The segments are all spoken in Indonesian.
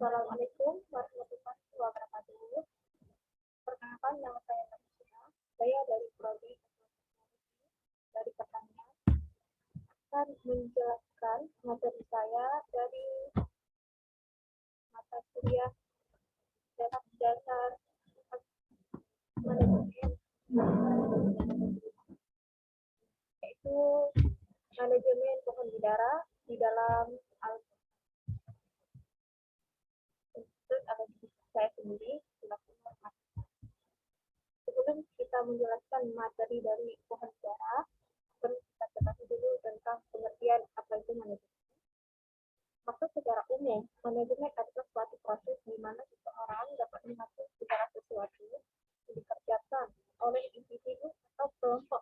Assalamualaikum warahmatullahi wabarakatuh. Perkenalkan, nama saya Maria. Saya dari Prodi dari Pertanian akan menjelaskan materi saya dari mata kuliah sepak dasar manajemen, yaitu manajemen pohon bidara di dalam Institut Agribisnis saya sendiri. Sebelum kita menjelaskan materi dari pohon bidara, perlu kita ketahui dulu tentang pengertian apa itu manajemen. Maksud secara umum, manajemen adalah suatu proses di mana seseorang dapat mengatur segala sesuatu yang dikerjakan oleh individu atau kelompok.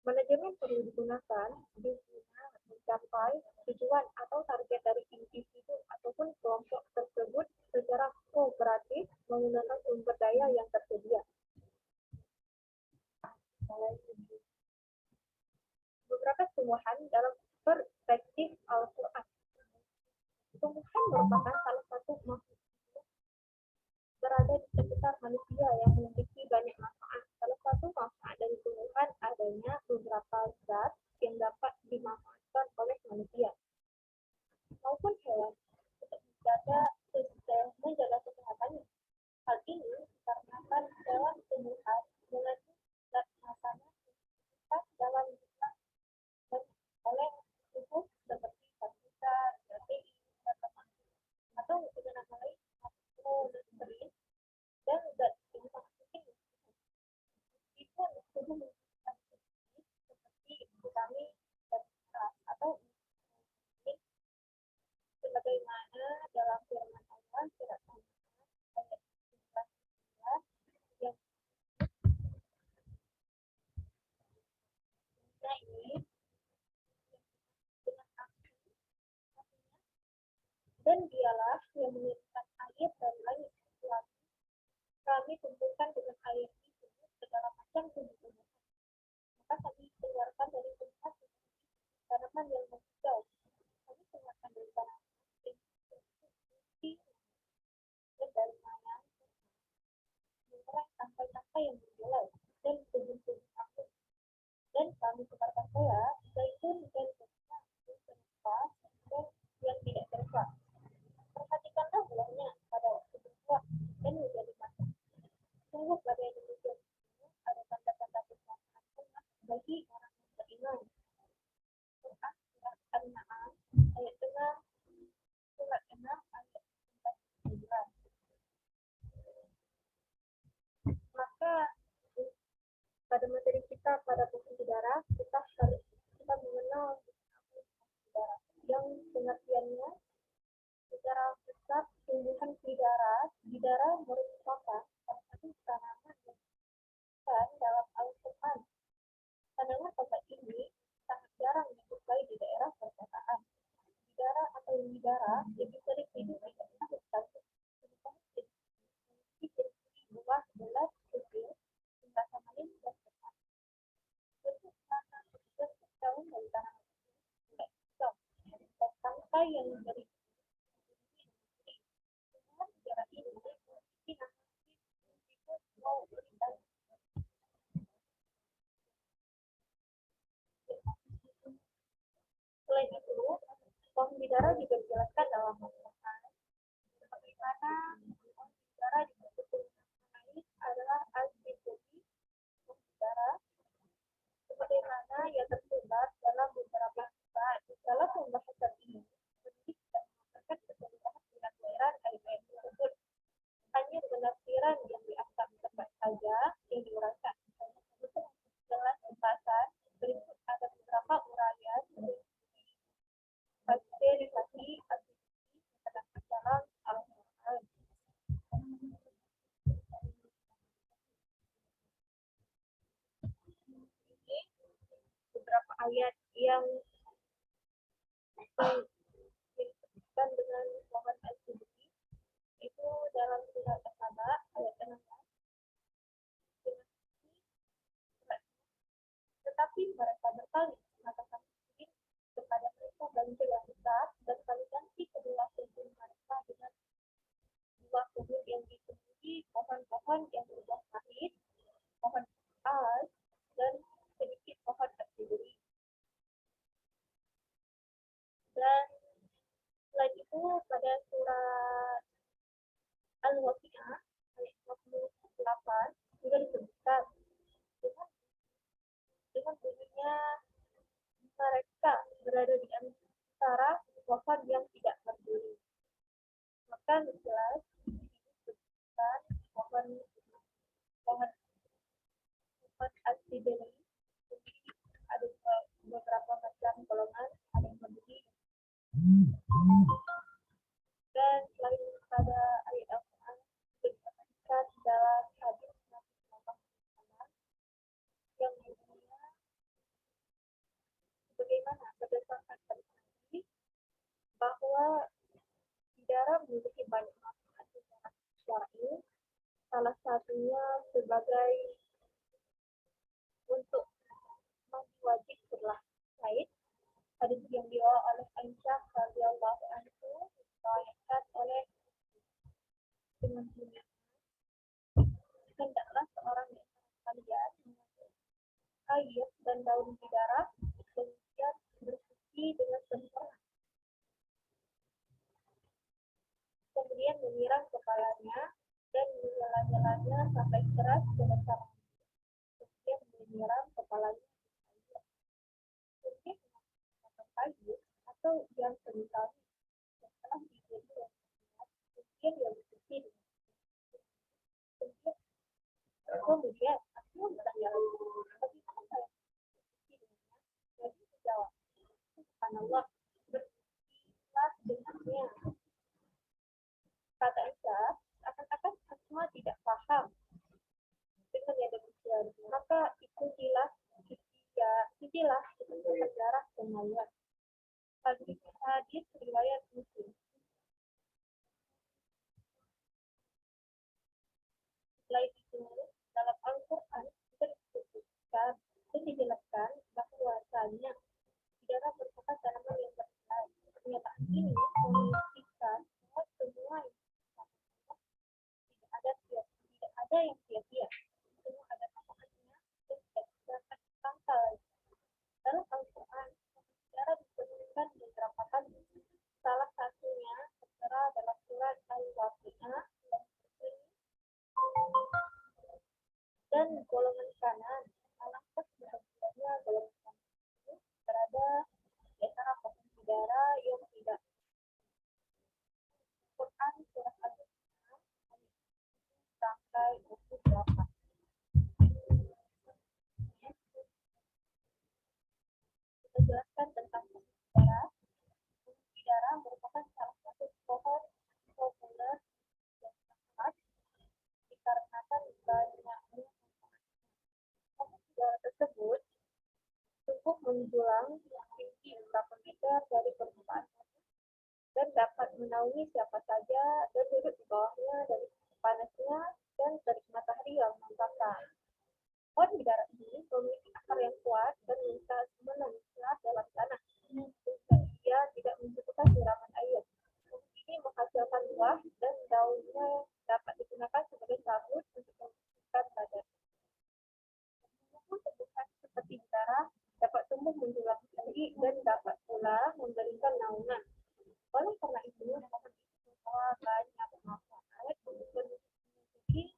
Manajemen perlu digunakan guna mencapai tujuan atau target dari individu ataupun kelompok tersebut secara kooperatif menggunakan sumber daya yang tersedia. Beberapa tumbuhan dalam perspektif Al-Quran. Tumbuhan merupakan salah satu makhluk berada di sekitar manusia yang memiliki banyak manfaat. Salah satu manfaat dari tumbuhan adanya beberapa zat yang dapat dimanfaatkan oleh manusia maupun hewan untuk menjaga kesehatannya. Hal ini dikarenakan dalam tumbuhan mengandung zat makanan dalam jumlah oleh tubuh seperti karbohidrat, protein, atau dengan nama lain makronutrien dan zat yang sangat penting. Meskipun tubuh membutuhkan seperti vitamin dan mineral atau sebagaimana dalam firman Allah surat An-Nahl ayat 19 yang ini dan dialah yang menurunkan air dari langit. Kami kumpulkan dengan air itu segala macam tumbuh-tumbuhan. Maka kami keluarkan dari tempat tanaman yang hijau. Kami keluarkan dari tanaman yang putih dan dari mayang merah tangkai-tangkai yang berbelai dan tubuh-tubuh aku. Dan kami sebarkan pula zaitun dan kurma berbuah dan yang tidak berbuah. Perhatikanlah buahnya pada waktu berbuah dan menjadi matang. Sungguh pada Indonesia ada tanda-tanda keselamatan bagi orang yang beriman. Quran surat An-Nahl ayat 6, surat 6 ayat 9. Maka pada materi kita pada pohon bidara kita mengenal bidara yang pengertiannya secara besar tumbuhan bidara. Bidara merupakan salah satu tanaman yang disebutkan dalam Al-Quran. Tanaman obat ini sangat jarang dijumpai di daerah perkotaan. Bidara atau bidara lebih sering hidup di daerah hutan. Memiliki buah bulat kecil hingga samarin dan besar. Bentuk daun dari tanaman tidak hijau dan tangkai yang dari sejarah ini memiliki selain itu, pohon bidara juga dijelaskan dalam Al-Quran. Bagaimana pohon bidara disebut dengan adalah al-Bidari, pohon bidara, sebagaimana yang tersebar dalam beberapa surat. Dalam pembahasan ini, penulis tidak mengatakan keseluruhan penafsiran ayat-ayat tersebut. Hanya penafsiran yang dianggap tepat saja yang diuraikan. Untuk jelas pembahasan, berikut ada beberapa uraian kategorisasi aktivitas dalam Al-Quran. Ini beberapa ayat yang pohon yang berbuah pahit, pohon as, dan sedikit pohon berduri. Dan selain itu pada surat Al-Waqi'ah ayat 58 juga disebutkan dengan bunyinya mereka berada di antara pohon yang tidak berduri. Maka jelas disebutkan pohon as-sidri ada beberapa macam golongan, ada yang berduri. Dan selain pada ayat Al-Quran disebutkan dalam hadis Nabi Muhammad yang bunyinya bagaimana berdasarkan hadis Nabi bahwa bidara memiliki banyak manfaat secara syar'i, salah satunya sebagai untuk mandi wajib setelah haid. Hadis yang dibawa oleh Aisyah radhiyallahu anha diriwayatkan oleh dengan bunyi, hendaklah seorang di antara kalian mengambil air dan daun bidara kemudian bersuci dengan sempurna. Kemudian menyiram kepalanya dan menyela-nyelanya sampai keras dengan cara kemudian menyiram kepalanya kemudian menggunakan kayu atau yang semisal setelah diberi kemudian dia bersuci kemudian aku bertanya lagi bagaimana saya bersuci dengannya. Jadi dijawab, subhanallah, bersucilah dengannya. Kata Aisyah, akan-akan Asma tidak paham dengan yang demikian, maka ikutilah sejarah semuanya. Hadis riwayat Muslim. Selain itu, dalam Al-Quran juga disebutkan dan dijelaskan bahwasanya bidara merupakan tanaman yang bernilai. Pernyataan ini membuktikan bahwa semua tidak ada yang sia-sia. Semua ada manfaatnya dan tidak dapat disangkal. Dalam Al-Quran, bidara disebutkan beberapa kali. Salah satunya tertera dalam surat Al-Waqi'ah dan golongan kanan. Alangkah bahagianya golongan kanan itu berada di antara pohon bidara yang tidak. Quran surat Al-Waqi'ah sampai 28. Kita jelaskan tentang pohon bidara. Pohon bidara merupakan salah satu pohon populer yang sangat dikarenakan banyaknya pohon bidara tersebut tumbuh menjulang tinggi beberapa meter dari permukaan dan dapat menaungi siapa saja dan duduk di bawahnya dari panasnya dan terik matahari yang membakar. Pohon bidara ini memiliki akar yang kuat dan bisa menempel dalam tanah, sehingga ia tidak membutuhkan siraman air. Pohon ini menghasilkan buah dan daunnya dapat digunakan sebagai sabut untuk membersihkan badan. Tumbuhan seperti bidara dapat tumbuh menjulang tinggi dan dapat pula memberikan naungan. Oleh karena itu, pohon itu membawa banyak manfaat untuk penduduk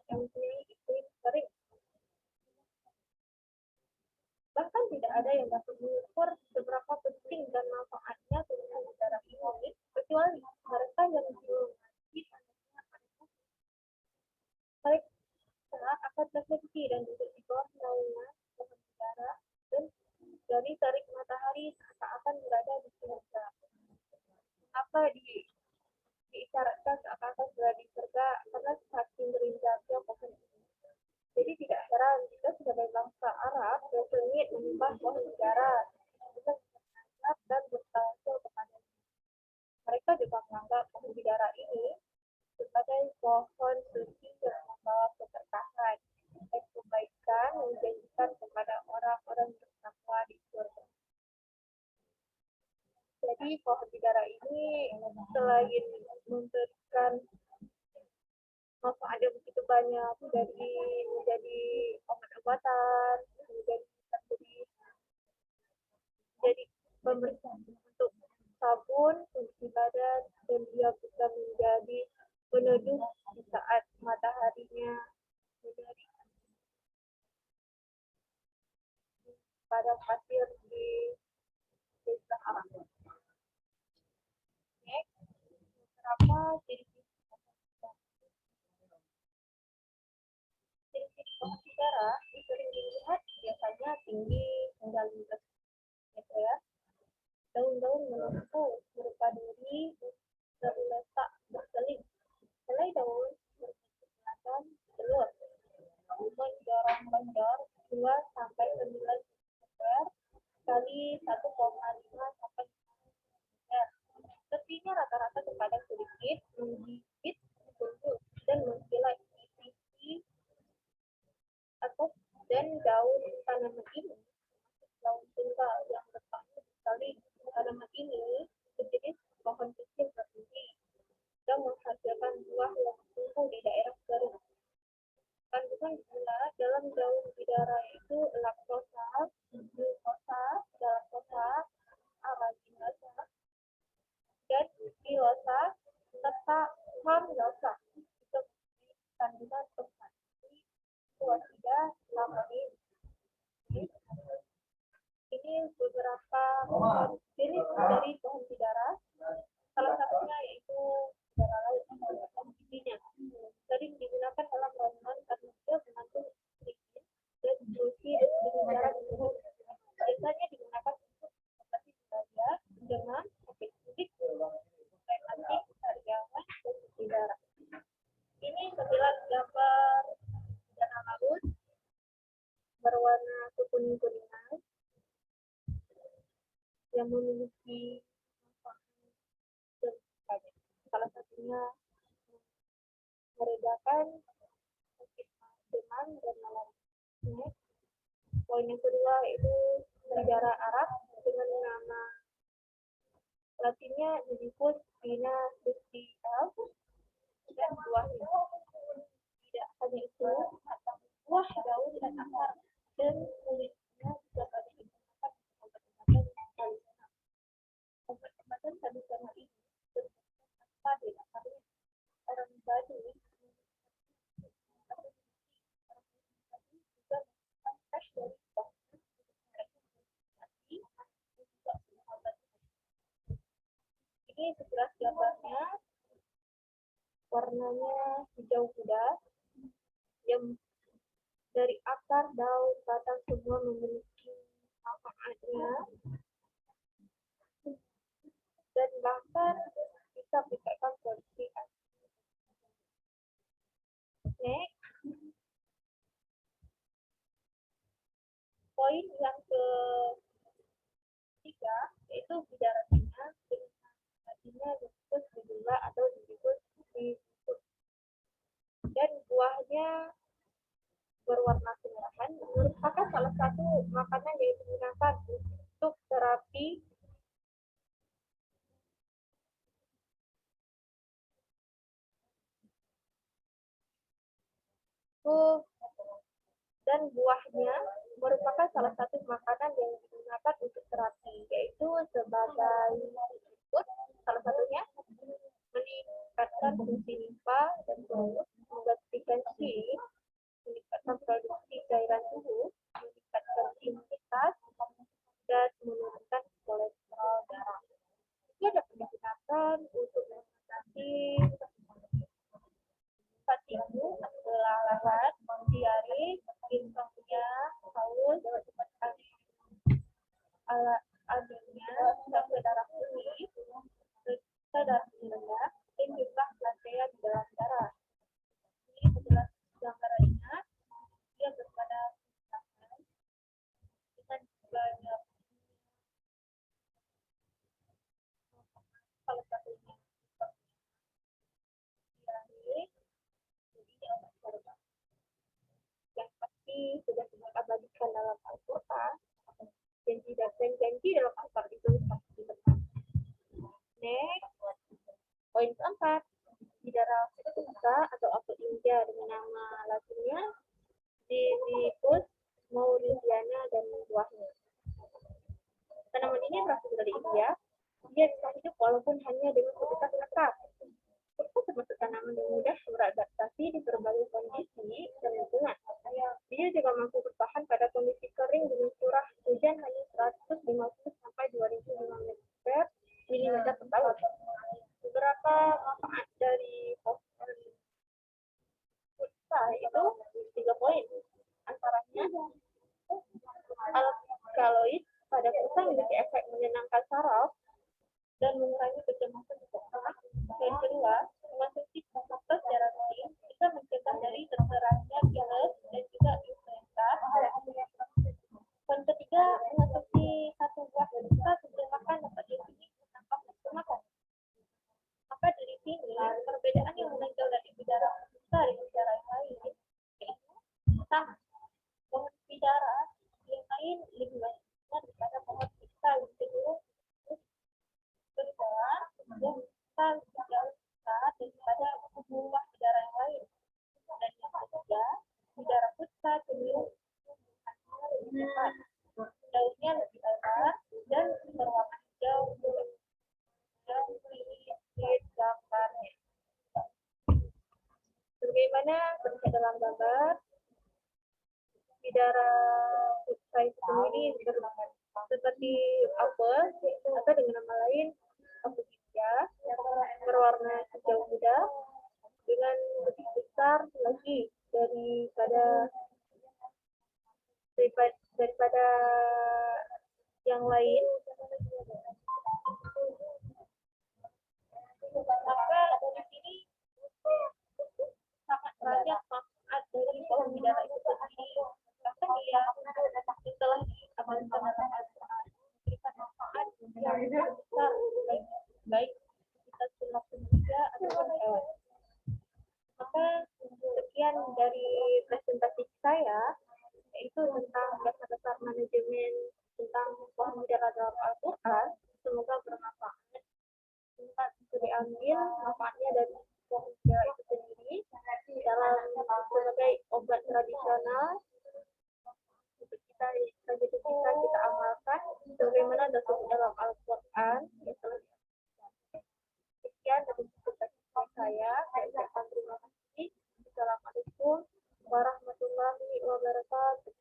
yang mempunyai iklim kering. Bahkan tidak ada yang dapat mengukur seberapa penting dan manfaatnya tumbuhan bidara ini, kecuali mereka yang mengaji tanahnya pada mereka akan terseksi dan duduk di bawah naungan pohon bidara dan dari terik matahari seakan-akan berada di surga. Apa diisyaratkan seakan-akan berada di surga karena saking berinjaknya pohon ini. Jadi tidak heran jika sebagai bangsa Arab yang sengit menyembah pohon bidara, kita menganggap dan bertawassul kepadanya. Mereka juga menganggap pohon bidara ini sebagai pohon suci yang membawa keberkahan dan kebaikan yang dijanjikan kepada orang-orang bertakwa di surga. Jadi pohon bidara ini selain memberikan manfaatnya begitu banyak, menjadi obat-obatan, menjadi pembersih untuk sabun, untuk badan, dan dia bisa menjadi peneduh di saat mataharinya menjadi pada pasir di desa Arab. Beberapa ciri-ciri pohon bidara sering dilihat biasanya tinggi hingga 15 meter ya. Daun-daun melengkung berupa duri terletak berseling. Helai daun berbentuk telur menjorong-menjor 2 sampai 9 meter kali 1,5 sampai 5 meter. Tepinya rata-rata terkadang sedikit menggigit tumbuh dan mengkilap di sisi atas dan daun tanaman ini daun tunggal yang letaknya sekali. Tanaman ini sejenis pohon kecil bertinggi dan menghasilkan buah yang tumbuh di daerah kering. Kandungan gula dalam daun bidara itu laktosa, glukosa, galaktosa, araginasa, dan silosa, serta hamlosa. Itu kandungan peptida suasida lamanin. Ini beberapa jenis dari pohon bidara. Salah satunya yaitu bidara laut atau bijinya. Sering digunakan dalam ramuan karena dia mengandung sedikit dan fungsi dengan cara tubuh. Biasanya digunakan untuk mengatasi malaria, demam, sakit kulit, supaya anti sariawan dan bidara. Ini sekilas gambar bidara laut berwarna kekuning-kuningan yang memiliki salah satunya meredakan sakit demam dan malaria. Poin yang kedua itu bidara Arab dengan nama latinnya disebut Pina Tristial dan buahnya. Tidak hanya itu, buah, daun, dan akar dan kulitnya juga banyak digunakan untuk obat-obatan tradisional. Obat-obatan tradisional ini berbentuk di akarnya. Orang Baduy juga menggunakan tes dari pohon ini sekilas gambarnya. Warnanya hijau muda yang dari akar, daun, batang semua memiliki manfaatnya dan bahkan bisa meningkatkan produksi antioksidan. Next, poin yang ketiga yaitu bidara Cina dengan artinya disebut bidula atau disebut bibut dan buahnya berwarna kemerahan merupakan salah satu makanan yang digunakan untuk terapi dan buahnya merupakan salah satu makanan yang digunakan untuk terapi, yaitu sebagai input, salah satunya meningkatkan fungsi limfa dan paru, menggantikan sih, meningkatkan produksi cairan tubuh, meningkatkan imunitas, dan menurunkan kolesterol darah. Dia dapat digunakan untuk mengatasi fatigue, kelelahan, diare, insomnia, haus, anemia, sampai darah tinggi, darah rendah, dan jumlah lansia di dalam darah. Ini sebelah gambarnya, dia berpada dengan banyak salah satunya diare, jadi obat korban. Yang pasti sudah kita abadikan dalam Al-Quran. Janji dalam Al-Quran itu pasti benar. Next, poin keempat, Bidara Pusa atau apel India dengan nama latinnya Divipus mauritiana dan buahnya. Tanaman ini berasal dari India. Dia bisa hidup walaupun hanya dengan sekitar atap. Pursa termasuk tanaman yang mudah beradaptasi di berbagai kondisi dan lingkungan. Dia juga mampu bertahan pada kondisi kering dengan curah hujan hanya 150 sampai 2000 mm per tahun. Beberapa manfaat dari pohon pursa itu 3 poin. Antaranya, alkaloid pada pursa memiliki efek menenangkan saraf dan mengurangi kecemasan di otak. Yang kedua, mengonsumsi pursa secara rutin bisa mencegah dari terserangnya virus dan juga influenza. Yang ketiga, mengonsumsi satu buah pursa sebelum makan dapat diuji tanpa nafsu makan. Maka dari sini, perbedaan yang menonjol dari bidara pursa dengan bidara yang lain yaitu sama. Pohon bidara yang lain lebih banyak daripada pohon pursa yang cenderung berbuah dan bisa jauh besar daripada buah bidara yang lain. Dan yang ketiga, bidara pursa cenderung lebih cepat, daunnya lebih lebar dan berwarna hijau yang sedikit gambarnya. Sebagaimana terlihat dalam gambar, bidara pursa itu sendiri seperti apel atau dengan nama lain apel India berwarna hijau muda dengan lebih besar lagi daripada yang lain. Maka dari sini sangat banyak manfaat dari pohon bidara itu sendiri. Bahkan dia setelah diamalkan dalam Al-Quran memberikan manfaat yang besar baik kita semua manusia ataupun hewan. Maka sekian dari presentasi saya, yaitu tentang dasar-dasar manajemen tentang pohon bidara dalam Al-Quran. Semoga bermanfaat. Tempat itu diambil manfaatnya dari pohon bidara itu sendiri dalam sebagai obat tradisional untuk kita amalkan sebagaimana dalam Al-Quran yang telah diamalkan. Sekian dari presentasi saya ucapkan terima kasih. Assalamualaikum warahmatullahi wabarakatuh.